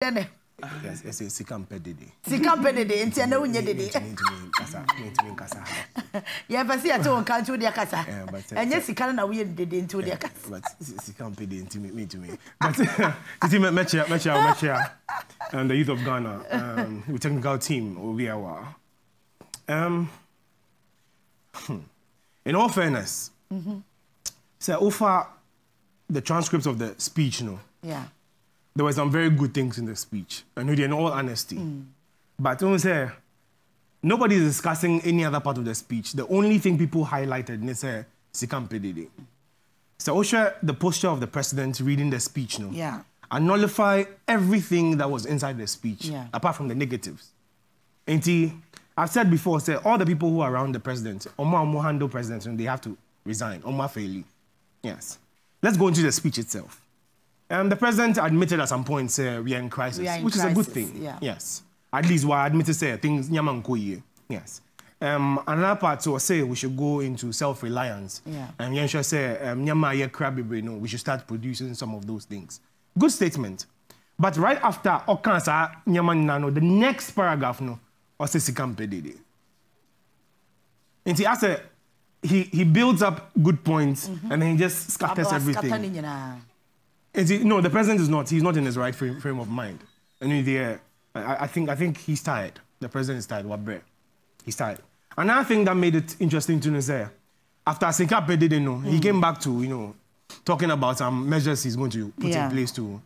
Yes, it's a Sikampedede. Sikampedede, and Tiana Unyedede. Yeah, but see, I told country with their casa. And yes, he can't know did into their casa. But Sikampede to me. But the team at Mecha, and the youth of Ghana, the technical team will be our. In all fairness, so offer the transcripts of the speech, Yeah. There were some very good things in the speech, and in all honesty. But don't say nobody is discussing any other part of the speech. The only thing people highlighted is Sikampedede. So Osha, the posture of the president reading the speech, yeah, and nullify everything that was inside the speech, apart from the negatives. And I've said before, say all the people who are around the president, Omo handle president, and they have to resign. Omo fairly. Yes. Let's go into the speech itself. The president admitted at some point, we are in crisis, which is a good thing. Yeah. Yes. At least we admitted, things nyamankoye. Yes. Another part to say we should go into self-reliance. Yeah. And Yensha say nyamaye krabibre, no, we should start producing some of those things. Good statement. But right after Okansa nyaman the next paragraph no, or say Sikampedede. And he builds up good points and then he just scatters everything. No, the president is not. He's not in his right frame of mind. And I think he's tired. The president is tired. He's tired. Another thing that made it interesting to know is after Sikampedede, he came back to talking about some measures he's going to put in place to,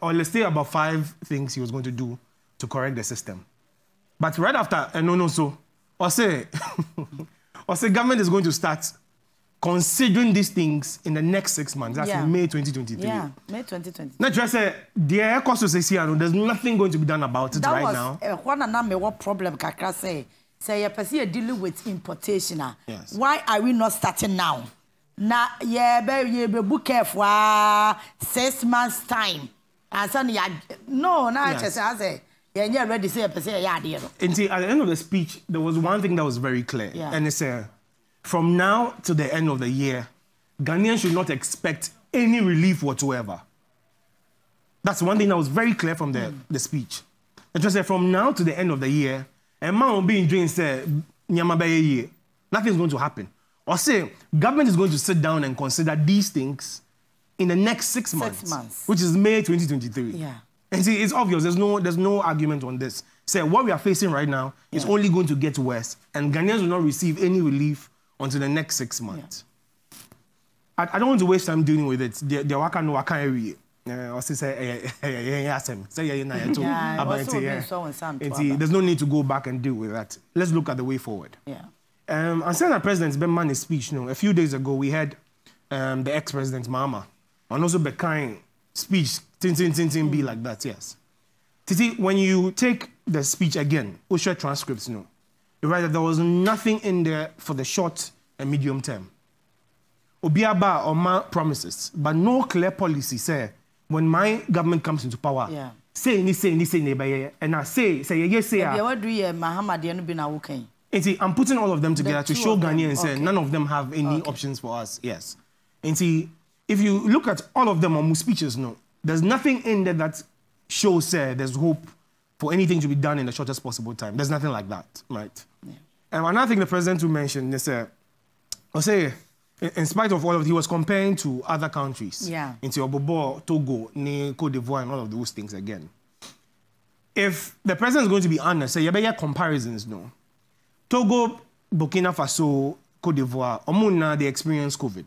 or let's say about 5 things he was going to do to correct the system. But right after or say government is going to start considering these things in the next 6 months. That's in May 2023. Yeah, May 2023. Not just say there's nothing going to be done about it right now. One and what problem Kakra say you perceive dealing with importation. Yes. Why are we not starting now? Now, be book for 6 months time. And so no, now I just say yeah, ready say per se yeah dear. And see, at the end of the speech, there was one thing that was very clear, and it's from now to the end of the year, Ghanaians should not expect any relief whatsoever. That's one thing that was very clear from the speech. It just said from now to the end of the year, a man will be enjoying nothing's going to happen. Or say government is going to sit down and consider these things in the next 6 months, which is May 2023. Yeah. And see, it's obvious. There's no argument on this. Say what we are facing right now is only going to get worse, and Ghanaians will not receive any relief until the next 6 months. I don't want to waste time dealing with it. The waka no waka area. There's no need to go back and deal with that. Let's look at the way forward. And saying that President Benman's speech, a few days ago we had the ex-president Mama, and also Bekine speech, tin be like that. Yes. Titi, when you take the speech again, Osha transcripts, you're right that there was nothing in there for the short and medium term. Obiaba or ma promises, but no clear policy. Say when my government comes into power, say neighbor, and I say yes. What do you Mahamadian I'm putting all of them together to show Ghanaians and none of them have any options for us. Yes. And see, if you look at all of them on speeches, there's nothing in there that shows there's hope for anything to be done in the shortest possible time. There's nothing like that, right? And another thing the president will mention is, in spite of all of it, he was comparing to other countries. Into Obobo, Togo, Cote d'Ivoire, and all of those things again. If the president is going to be honest, say, you better comparisons, Togo, Burkina Faso, Cote d'Ivoire, Omuna, they experienced COVID.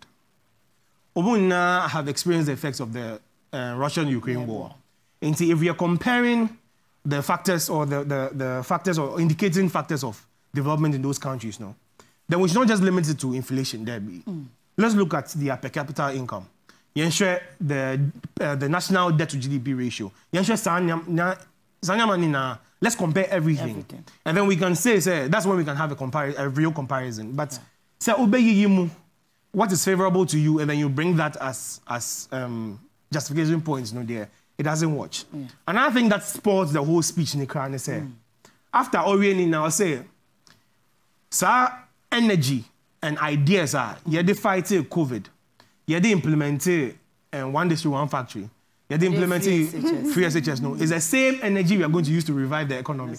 Omuna have experienced the effects of the Russian-Ukraine war. And see, if we are comparing the factors or the factors or indicating factors of development in those countries then we should not just limit it to inflation. Let's look at the per capita income. The national debt to GDP ratio. Let's compare everything. And then we can say that's when we can have a real comparison. But what is favorable to you, and then you bring that as justification points there. It doesn't watch. Another thing that spoils the whole speech in the crowd is after Orieni now say, sir, energy and ideas are, fight COVID, implement one district, one factory. Yeah, they implemented free SHS. No, it's the same energy we are going to use to revive the economy.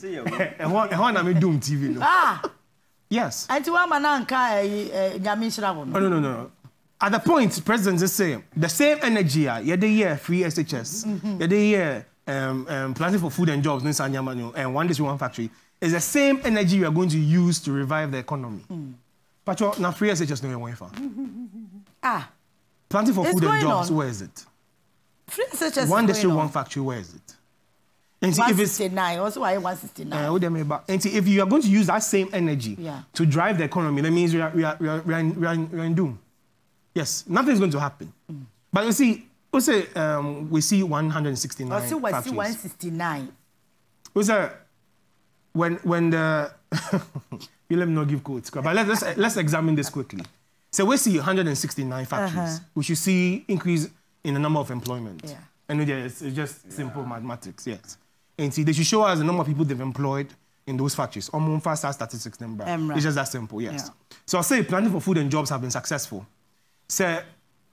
And what I'm doing TV. No. Yes. And to one man, no. At the point, president is saying the same energy. Yeah, they hear free SHS. Yeah, they hear planting for food and jobs. And one district, one factory. It's the same energy we are going to use to revive the economy. But now free SHS no way for. Planting for food and jobs. Where is it? Free SHS. One district, one factory. Where is it? And 169. Also, why 169? And if you are going to use that same energy to drive the economy, that means we are in doom. Yes, nothing is going to happen. But you see, we see 169 factories. Also, we see 169. We say when the you let me not give quotes, but let's examine this quickly. So we see 169 factories. We should see increase in the number of employment. And it's just simple mathematics. Yes. And see, they should show us the number of people they've employed in those factories. Almost fast statistics number. It's just that simple. Yes. So I'll say planting for food and jobs have been successful. So,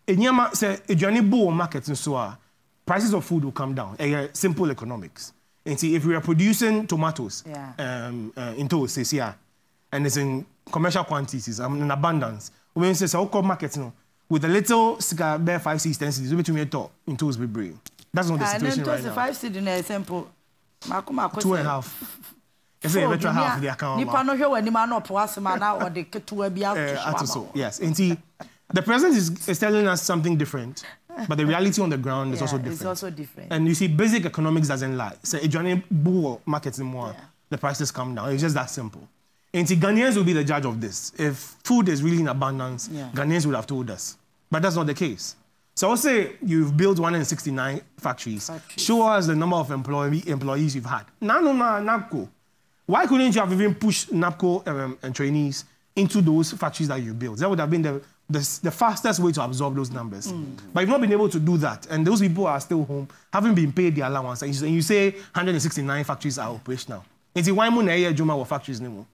market and so prices of food will come down. Simple economics. And see, if we are producing tomatoes in toast, and it's in commercial quantities, in abundance, when we say so market, with a little cigar, bare 5 6 10 cities, we between a top in toast be brave. That's not the situation right now. 5 cities in a simple. 2.5. It's a better half of the account. Yes, and see, the president is telling us something different, but the reality on the ground is also different. It's also different. And you see, basic economics doesn't lie. So, if you're bull markets more, the prices come down. It's just that simple. And see, Ghanaians will be the judge of this. If food is really in abundance, Ghanaians would have told us. But that's not the case. So I'll say you've built 169 factories. Show us the number of employees you've had. No, NAPCO. Why couldn't you have even pushed NAPCO and trainees into those factories that you built? That would have been the fastest way to absorb those numbers. But you've not been able to do that. And those people are still home, haven't been paid the allowance. And you say 169 factories are operational. And see, why would factories anymore?